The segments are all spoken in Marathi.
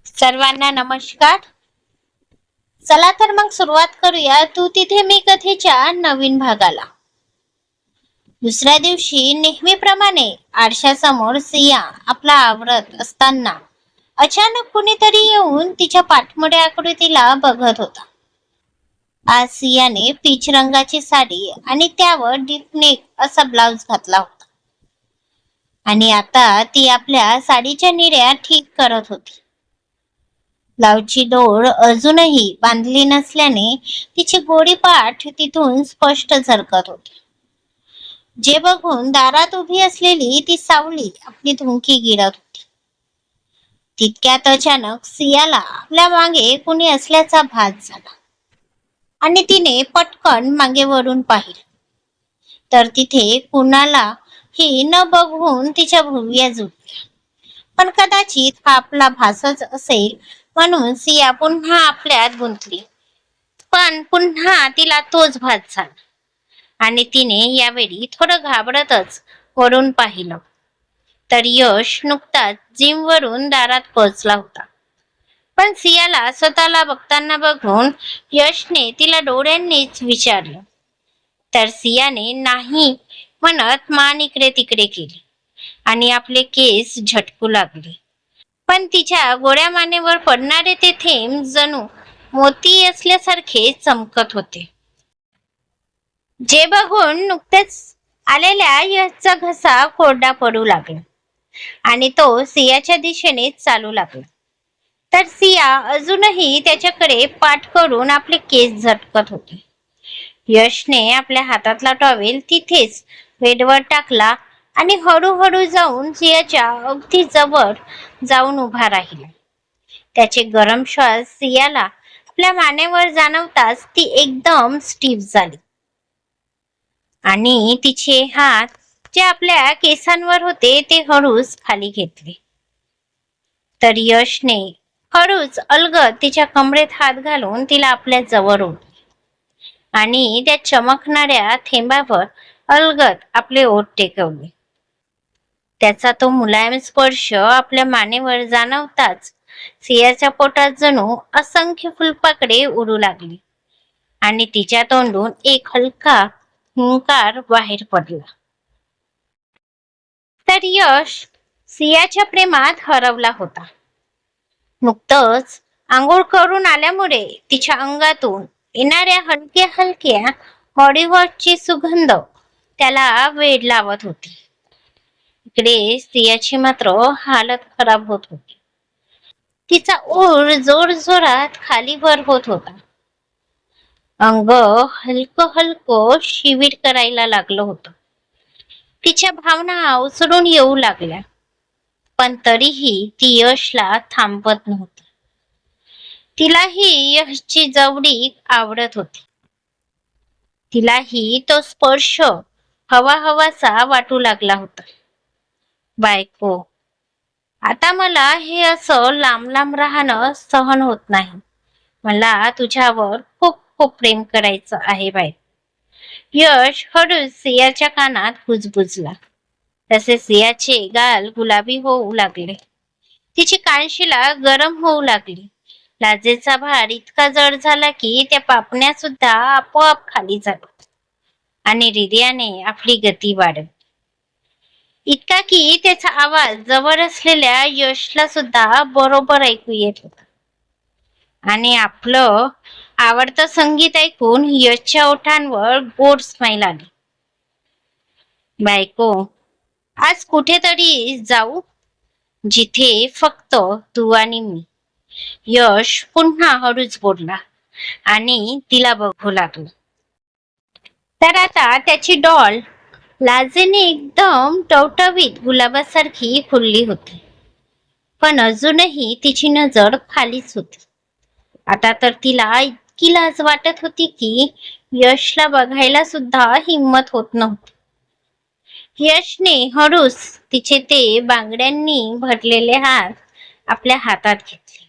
सर्वांना नमस्कार. चला तर मग सुरुवात करूया तू तिथे मी कथेच्या नवीन भागाला. दुसऱ्या दिवशी नेहमीप्रमाणे आरशासमोर सिया आपला आवरत असताना अचानक कुणीतरी येऊन तिच्या पाठमोड्या आकृतीला बघत होता. आज सियाने पीच रंगाची साडी आणि त्यावर डीप नेक असा ब्लाउज घातला होता आणि आता ती आपल्या साडीच्या निऱ्या ठीक करत होती. ब्लाऊजची दोर अजूनही बांधली नसल्याने तिची गोडी पाठ तिथून स्पष्ट झळकत होती. जे बघून दारात उभी असलेली ती सावली आपली धुंकी गिळत होती. तितक्यात अचानक सियाला आपल्या मागे कुणी असल्याचा भास झाला आणि तिने पटकन मागे वरून पाहिलं तर तिथे कुणाला ही न बघून तिच्या भुवया जुटल्या. पण कदाचित हा आपला भासच असेल म्हणून सिया पुन्हा आपल्यात गुंतली. पण पुन्हा तिला तोच भास झाला आणि तिने यावेळी थोडं घाबरतच वरून पाहिलं तर यश नुकताच जिम वरून दारात पोहोचला होता. पण सियाला स्वतःला बघताना बघून यशने तिला डोळ्यांनीच विचारलं तर सियाने नाही म्हणत मान इकडे तिकडे केली आणि आपले केस झटकू लागले. पण तिच्या गोऱ्या मानेवर पडणारे ते थेंब जणू मोती असल्यासारखे चमकत होते. जे बघून नुकतेच आलेल्या यशचा घसा कोरडा पडू लागला आणि तो सियाच्या दिशेने चालू लागला. तर सिया अजूनही त्याच्याकडे पाठ करून आपले केस झटकत होते. यशने आपल्या हातातला टॉवेल तिथेच बेडवर टाकला आणि हळूहळू जाऊन सियाच्या अगदी जवळ जाऊन उभा राहिला. त्याचे गरम श्वास सियाला आपल्या मानेवर जाणवताच ती एकदम स्टिफ झाली आणि तिचे हात जे आपल्या केसांवर होते ते हळूच खाली घेतले. तर यशने हळूच अलगद तिच्या कमरेत हात घालून तिला आपल्या जवळ ओढले आणि त्या चमकणाऱ्या थेंबावर अलगद आपले ओठ टेकवले. त्याचा तो मुलायम स्पर्श आपल्या मानेवर जाणवताच सियाच्या पोटात जणू असंख्य फुलपाखरे उडू लागली आणि तिच्या तोंडून एक हलका हुंकार बाहेर पडला. तर यश सियाच्या प्रेमात हरवला होता. नुकतंच आंघोळ करून आल्यामुळे तिच्या अंगातून येणाऱ्या हलक्या हलक्या बॉडीवॉशची सुगंध त्याला वेड लावत होती. इकडे सियाची मात्र हालत खराब होत होती. तिचा ऊर जोर जोरात खाली वर होत होता. अंग हलकं हलकं शिवीर करायला लागलं होतं. तिच्या भावना उसळून येऊ लागल्या. पण तरीही ती यशला थांबवत नव्हती. तिलाही यशची जवळीक आवडत होती. तिलाही तो स्पर्श हवा हवासा वाटू लागला होता. बायको, आता मला हे असं लांब लांब राहणं सहन होत नाही. मला तुझ्यावर खूप खूप प्रेम करायचं आहे बाई. यश हळूच सियाच्या कानात कुजबुजला. तसे सियाचे गाल गुलाबी होऊ लागले. तिची कानशिला गरम होऊ लागली. लाजेचा भार इतका जड झाला की त्या पापण्या सुद्धा आपोआप खाली झाल्या आणि हृदयाने आपली गती वाढवली. इतका की त्याचा आवाज जवळ असलेल्या यशला सुद्धा बरोबर ऐकू येत होता. आणि आपलं आवडतं संगीत ऐकून यशच्या ओठांवर गोड स्माईल आली. बायको, आज कुठेतरी जाऊ, जिथे फक्त तू आणि मी. यश पुन्हा हळूच बोलला आणि तिला बघू लागला. तर आता त्याची डॉल लाजेने एकदम टवटवीत गुलाबासारखी फुलली होती. पण अजूनही तिची नजर खालीच होती. आता तर तिला इतकी लाज वाटत होती की यशला बघायला सुद्धा हिम्मत होत नव्हती. यशने हळूच तिचे ते बांगड्यांनी भरलेले हात आपल्या हातात घेतले.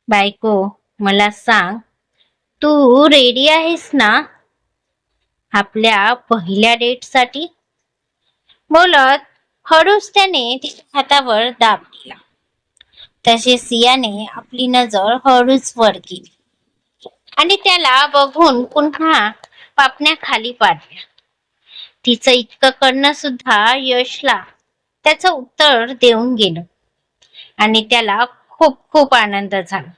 बायको, मला सांग, तू रेडी आहेस ना आपल्या पहिल्या डेटसाठी? बोलत हळूच त्याने तिच्या हातावर दाब दिला. तसे सियाने आपली नजर हळूच वर केली आणि त्याला बघून पुन्हा पापण्या खाली पाडल्या. तिचं इतकं करणं सुद्धा यशला त्याचं उत्तर देऊन गेलं आणि त्याला खूप खूप आनंद झाला.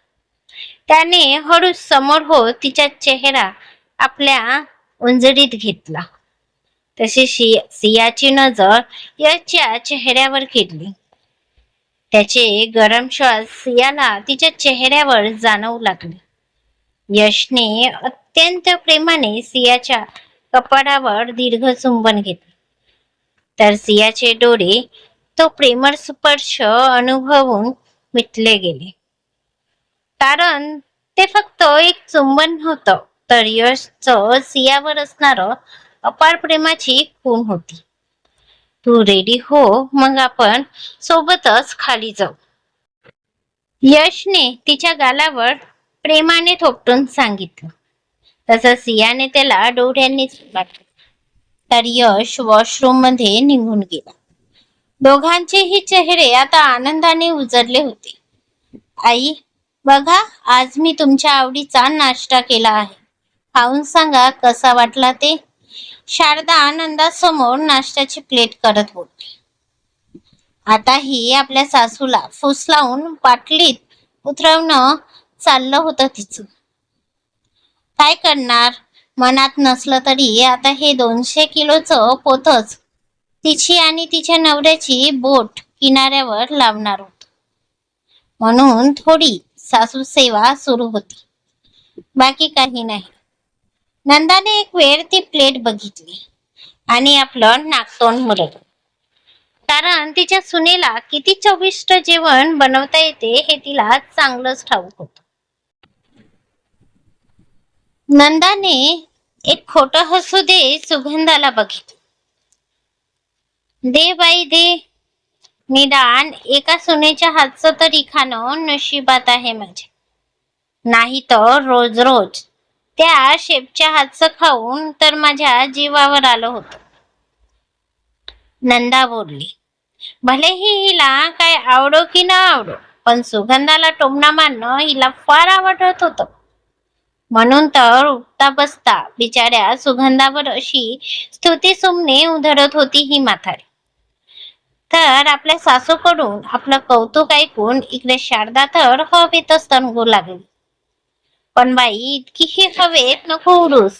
त्याने हळूच समोर होत तिचा चेहरा आपल्या उंजडीत घेतला. तशी सियाची नजर यशच्या चेहऱ्यावर गेली. त्याचे गरम श्वास सियाला तिच्या चेहऱ्यावर जाणवू लागले. यशने अत्यंत प्रेमाने सियाच्या कपाळावर दीर्घ चुंबन घेतले, तर सियाचे डोळे तो प्रेमळ स्पर्श अनुभवून मिटले गेले. कारण ते फक्त एक चुंबन नव्हतं, तर यशचं सियावर असणारं अपार प्रेमाची खूण होती. तू रेडी हो, मग आपण सोबतच खाली जाऊ, यशने तिच्या गालावर प्रेमाने थोपटून सांगितलं. तसं सियाने त्याला डोळ्यांनीच पाठवलं. तर यश वॉशरूम मध्ये निघून गेला. दोघांचेही चेहरे आता आनंदाने उजळले होते. आई, बघा, आज मी तुमच्या आवडीचा नाश्ता केला आहे. खाऊन सांगा कसा वाटला ते. शारदा आनंदासमोर नाश्त्याची प्लेट करत होती. आताही आपल्या सासूला फुस लावून पाटलीत उतरवणं चाललं होतं तिचं. काय करणार, मनात नसलं तरी आता हे 200 किलोचं पोतच तिची आणि तिच्या नवऱ्याची बोट किनाऱ्यावर लावणार होत. म्हणून थोडी सासू सेवा सुरू होती, बाकी काही नाही. नंदाने एक वेळ ती प्लेट बघितली आणि आपलं नाकतोंड मुरलं. कारण तिच्या सुनेला किती चविष्ट जेवण बनवता येते हे तिला चांगलंच ठाऊक होतं. नंदाने एक खोटं हसू दे सुगंधाला बघितलं. दे बाई दे, निदान एका सुनेच्या हातचं तरी खाणं नशिबात आहे माझे. नाही तर रोज रोज त्या शेपच्या हातचं खाऊन तर माझ्या जीवावर आलं होतं. नंदा बोलली. भलेही हिला काय आवडो की न आवडो, पण सुगंधाला टोमणा मारणं हिला फार आवडत होतं. म्हणून तर उठता बसता बिचाऱ्या सुगंधावर अशी स्तुती सुमने उधळत होती ही म्हातारी. तर आपल्या सासूकडून आपलं कौतुक ऐकून इकडे शारदा तर हवेतच तणगू लागली. पण बाई, इतकीही हवेत नको उडूस,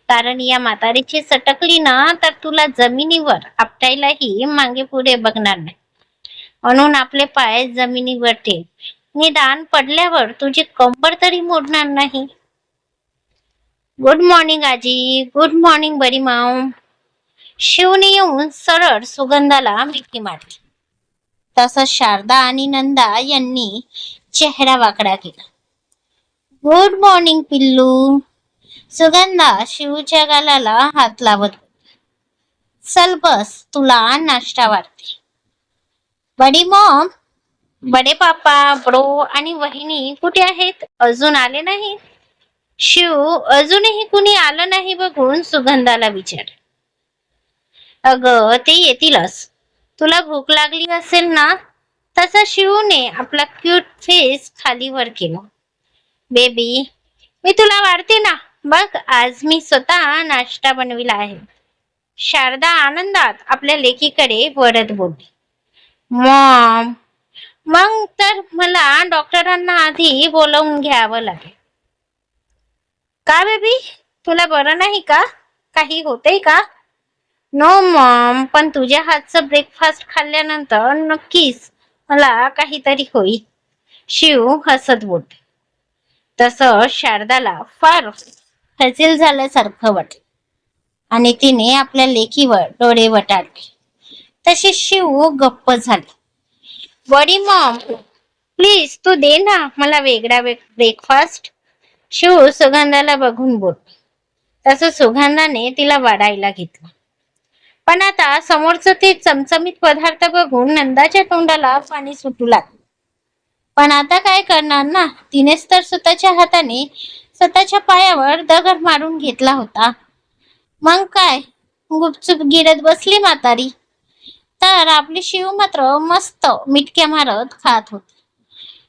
कारण या म्हातारीची सटकली ना तर तुला जमिनीवर आपटायलाही मागे पुढे बघणार नाही. म्हणून आपले पाय जमिनीवर ठेव, निदान पडल्यावर तुझी कंबर तरी मोडणार नाही. गुड मॉर्निंग आजी, गुड मॉर्निंग बरी माऊ. शिवने येऊन सरळ सुगंधाला मिठी मारली. तसं शारदा आणि नंदा यांनी चेहरा वाकडा केला. गुड मॉर्निंग पिल्लू. सुगंधा शिवच्या गालाला हात लावत. चल बस, तुला नाश्ता वाढते. बडी मॉम, बडे पापा, ब्रो आणि वहिनी कुठे आहेत? अजून आले नाही? शिव अजूनही कुणी आलं नाही बघून सुगंधाला विचार. अगं, ते येतीलच. तुला भूक लागली असेल ना? तसा शिवने आपला क्यूट फेस खाली वर केला. बेबी, मी तुला वाढते ना, बघ आज मी स्वतः नाश्ता बनविला आहे. शारदा आनंदात आपल्या लेकीकडे वळत बोलली. मॉम, मग तर मला डॉक्टरांना आधी बोलवून घ्यावं लागेल. का बेबी, तुला बरं नाही का? काही होतंय का? नो मॉम, पण तुझ्या हातचं ब्रेकफास्ट खाल्ल्यानंतर नक्कीच मला काहीतरी होईल, शिव हसत बोलते. तसं शारदाला फार हसील झाल्यासारखं वाटलं आणि तिने आपल्या लेकीवर डोळे वटारले. तशी शिव गप्प झाली. बडी मॉम, प्लीज तू दे ना मला वेगळा ब्रेकफास्ट. शिव सुगंधाला बघून बोल. तसं सुगंधाने तिला वाढायला घेतलं. पण आता समोरचं ते चमचमीत पदार्थ बघून नंदाच्या तोंडाला पाणी सुटू लागलं. पण आता काय करणार ना, तिनेच तर स्वतःच्या हाताने स्वतःच्या पायावर दगड मारून घेतला होता. मग काय, गुपचूप गिरत बसली म्हातारी. तर आपली शिव मात्र मस्त मिटक्या मारत खात होती.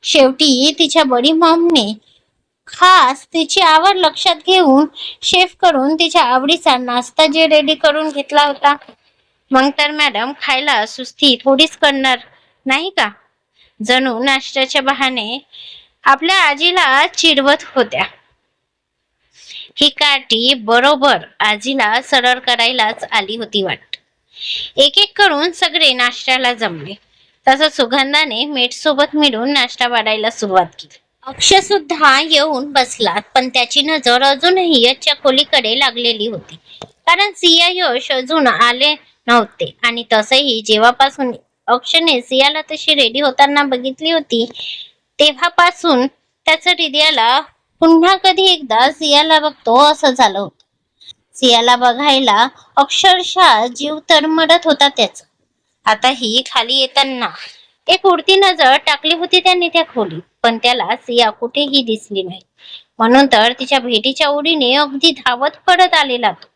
शेवटी तिच्या बडी मॉमने खास तिची आवड लक्षात घेऊन शेफ करून तिच्या आवडीचा नाश्ता जे रेडी करून घेतला होता. मग तर मॅडम खायला सुस्ती थोडीच करणार नाही का? जणू नाश्त्याच्या बहाने आपल्या आजीला चिडवत होत्या. ही काठी बरोबर आजीला सरळ करायलाच आली होती वाटत. एक एक करून सगळे नाश्त्याला जमले. तसं सुगंधाने मीठ सोबत मिळून नाश्ता वाढायला सुरुवात केली. अक्षय सुद्धा येऊन बसला, पण त्याची नजर अजूनही यशच्या खोलीकडे लागलेली होती. कारण सिया यश अजून आले नव्हते. आणि तसंही जेव्हापासून अक्षयने सियाला तशी रेडी होताना बघितली होती तेव्हापासून त्याचं हृदयाला पुन्हा कधी एकदा सियाला बघतो असं झालं होतं. सियाला बघायला अक्षरशः जीव तरमडत होता त्याचा. आता ही खाली येताना एक उडती नजर टाकली होती त्यांनी त्या खोलीत, पण त्याला सिया कुठेही दिसली नाही. म्हणून तर तिच्या भेटीच्या ओढीने अगदी धावत पडत आलेला तो.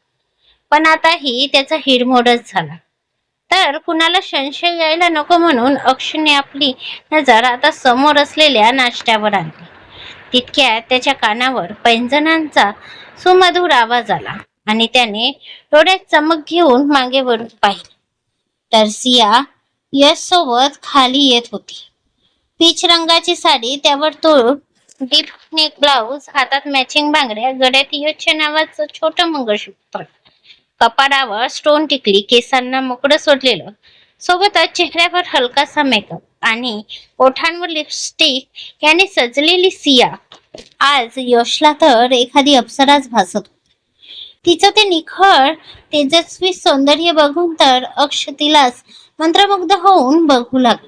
पण आताही त्याचा हिरमोडच झाला. तर कुणाला संशय यायला नको म्हणून अक्षयने आपली नजर आता समोर असलेल्या नाश्त्यावर आणली. तितक्यात त्याच्या कानावर पैंजणांचा सुमधुर आवाज आला आणि त्याने डोळ्यात चमक घेऊन मागे वळून पाहिले. तर सिया यश सोबत खाली येत होती. पीच रंगाची साडी, त्यावर तो डीप नेक ब्लाउज, हातात मॅचिंग बांगड्या, गळ्यात यशच्या नावाचं छोटं मंगळसूत्र, कपाळावर स्टोन टिकली, केसांना मोकळं सोडलेलं, सोबतच चेहऱ्यावर हलकासा मेकअप आणि ओठांवर लिपस्टिक याने सजलेली सिया आज यशला तर एखादी अप्सराच भासत होती. तिचं ते निखळ तेजस्वी सौंदर्य बघून तर अक्ष तिलाच मंत्रमुग्ध होऊन बघू लागला.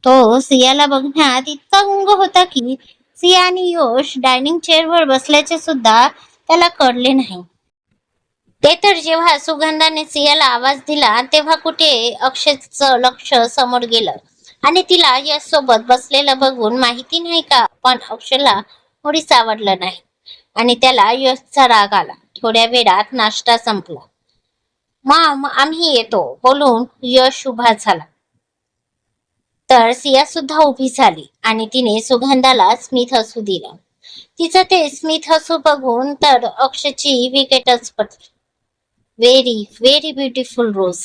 तो सियाला बघण्यात इतका गुंग होता की सिया आणि यश डायनिंग चेअरवर बसल्याचे सुद्धा त्याला कळले नाही. ते तर जेव्हा सुगंधाने सियाला आवाज दिला तेव्हा कुठे अक्षयचं लक्ष समोर गेलं आणि तिला यश सोबत बसलेलं बघून माहिती नाही का, पण अक्षयला मुळीच आवडलं नाही आणि त्याला यशचा राग आला. थोड्या वेळात नाश्ता संपला. मॉम, आम्ही येतो बोलून यश उभा झाला. तर सिया सुद्धा उभी झाली आणि तिने सुगंधाला स्मित हसू दिलं. तिचं ते स्मित हसू बघून तर अक्षची विकेटच पडली. व्हेरी व्हेरी ब्युटिफुल रोज.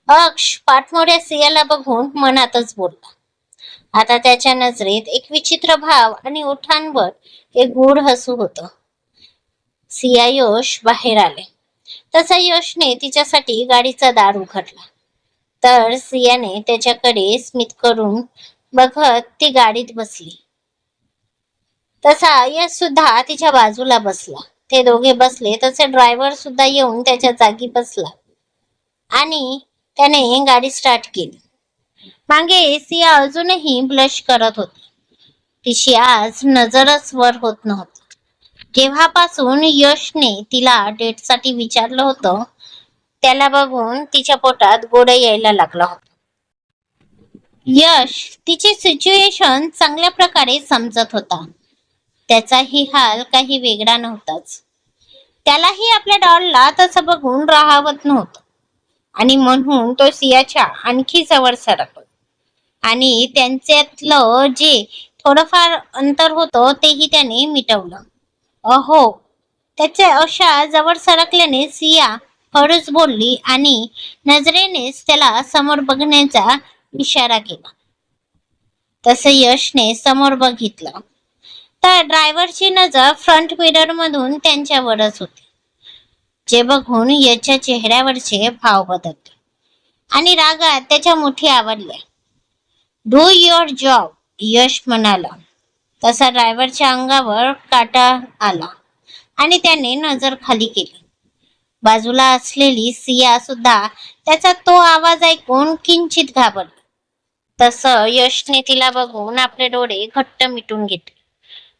अक्ष पाठमोऱ्या सियाला बघून मनातच बोलला. आता त्याच्या नजरेत एक विचित्र भाव आणि ओठांवर एक गूढ हसू होतं. सिया यश बाहेर आले तसा यशने तिच्यासाठी गाडीचा दार उघडला. तर सियाने त्याच्याकडे स्मित करून बघत ती गाडीत बसली. तसा यश सुद्धा तिच्या बाजूला बसला. ते दोघे बसले तसे ड्रायव्हर सुद्धा येऊन त्याच्या जागी बसला आणि त्याने गाडी स्टार्ट केली. मागे सिया अजूनही ब्लश करत होती. तिची आज नजरच वर होत नव्हती. जेव्हापासून यशने तिला डेटसाठी विचारलं होतं त्याला बघून तिच्या पोटात गोळा यायला लागला होता. यश तिची सिच्युएशन चांगल्या प्रकारे समजत होता. त्याचाही हाल काही वेगळा नव्हताच. त्यालाही आपल्या डॉलला तसं बघून राहावत नव्हतं आणि म्हणून तो सियाच्या आणखी जवळ सरकला आणि त्यांच्यातलं जे थोडंफार अंतर होतं तेही त्याने मिटवलं. अहो, त्याचे अशा जवळ सरकल्याने सिया हळूच बोलली आणि नजरेनेच त्याला समोर बघण्याचा इशारा केला. तसं यशने समोर बघितलं तर ड्रायव्हरची नजर फ्रंट मिरर मधून त्यांच्यावरच होती. जे बघून यशच्या चेहऱ्यावरचे भाव बदलले आणि रागात त्याच्या मुठी आवडल्या. डू युअर जॉब, यश म्हणाला. तसा ड्रायव्हरच्या अंगावर काटा आला आणि त्याने नजर खाली केली. बाजूला असलेली सिया सुद्धा त्याचा तो आवाज ऐकून किंचित घाबरली. तसं यशने तिला बघून आपले डोळे घट्ट मिटून घेतले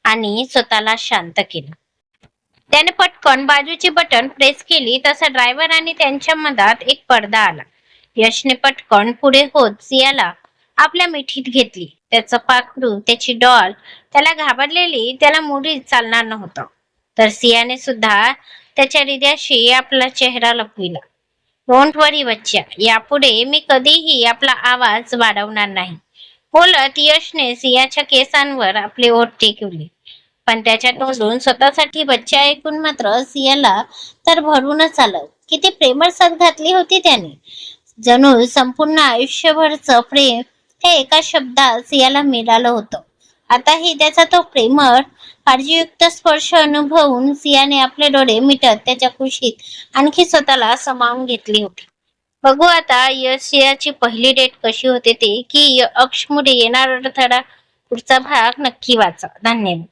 आणि स्वतःला शांत केलं. त्याने पटकन बाजूची बटन प्रेस केली तसा ड्रायव्हर आणि त्यांच्या मधात एक पडदा आला. यशने पटकन पुढे होत सियाला आपल्या मिठीत घेतली. त्याचं पाखरू, त्याची डॉल त्याला घाबरलेली त्याला मुळीच चालणार नव्हतं. तर सियाने सुद्धा त्याच्या हृदयाशी आपला चेहरा लपविला. डोंट वरी बच्चा, यापुढे मी कधीही आपला आवाज वाढवणार नाही. बोलत यशने सियाच्या केसांवर आपली ओठ टेकवली, पण त्याच्या तोंडून स्वतःसाठी बच्चे ऐकून मात्र सियाला तर भरूनच आलं. किती प्रेमळ साथ घातली होती त्याने. जणू संपूर्ण आयुष्यभरचं प्रेम हे एका शब्दात सियाला मिळालं होतं. आताही त्याचा तो प्रेमळ काळजीयुक्त स्पर्श अनुभवून सियाने आपले डोळे मिटत त्याच्या खुशीत आणखी स्वतःला सामावून घेतली होती. बघू आता यश सियाची पहिली डेट कशी होते ते, की अक्षमुळे येणार अडथळा. पुढचा भाग नक्की वाचा. धन्यवाद.